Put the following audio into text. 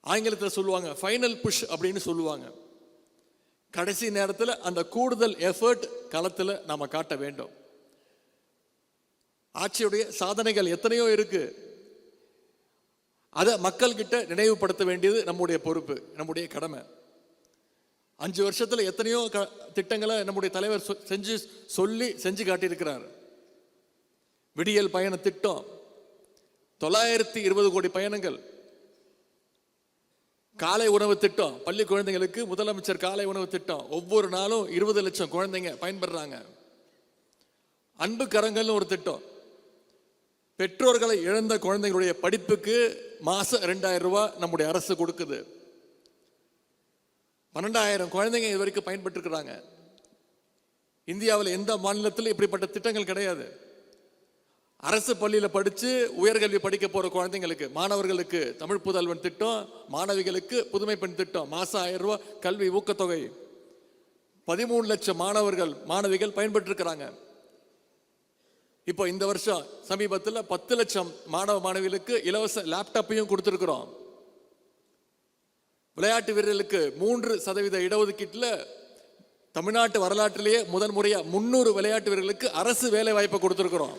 ஆங்கிலத்தில் சொல்லுவாங்க final push அப்படின்னு சொல்லுவாங்க. கடைசி நேரத்தில் அந்த கூடுதல் எஃபர்ட் களத்தில் நாம் காட்ட வேண்டும். ஆட்சியுடைய சாதனைகள் எத்தனையோ இருக்கு, அதை மக்கள்கிட்ட நினைவுபடுத்த வேண்டியது நம்முடைய பொறுப்பு, நம்முடைய கடமை. 5 வருஷத்தில் எத்தனையோ திட்டங்களை நம்முடைய தலைவர் செஞ்சு காட்டியிருக்கிறார். விடியல் பயண திட்டம் 920 கோடி பயணங்கள். காலை உணவு திட்டம், பள்ளி குழந்தைங்களுக்கு முதலமைச்சர் காலை உணவு திட்டம், ஒவ்வொரு நாளும் 20 லட்சம் குழந்தைங்க பயன்படுறாங்க. அன்பு கரங்கள்னு ஒரு திட்டம், பெற்றோர்களை இழந்த குழந்தைகளுடைய படிப்புக்கு மாசம் 2000 ரூபாய் நம்முடைய அரசு கொடுக்குது. 12,000 குழந்தைங்க இது வரைக்கும் பயன்பட்டு இருக்கிறாங்க. இந்தியாவில் எந்த மாநிலத்திலும் இப்படிப்பட்ட திட்டங்கள் கிடையாது. அரசு பள்ளியில் படித்து உயர்கல்வி படிக்க போகிற குழந்தைங்களுக்கு, மாணவர்களுக்கு தமிழ் புதல்வன் திட்டம், மாணவிகளுக்கு புதுமை பெண் திட்டம், மாதம் 1000 ரூபாய் கல்வி ஊக்கத்தொகை. 13 லட்சம் மாணவிகள் பயன்பட்டு இருக்கிறாங்க. இப்போ இந்த வருஷம் சமீபத்தில் 10 லட்சம் மாணவிகளுக்கு இலவச லேப்டாப்பையும் கொடுத்துருக்குறோம். விளையாட்டு வீரர்களுக்கு 3% இடஒதுக்கீட்டில் தமிழ்நாட்டு வரலாற்றிலேயே முதன்முறையாக 300 விளையாட்டு வீரர்களுக்கு அரசு வேலை வாய்ப்பை கொடுத்துருக்குறோம்.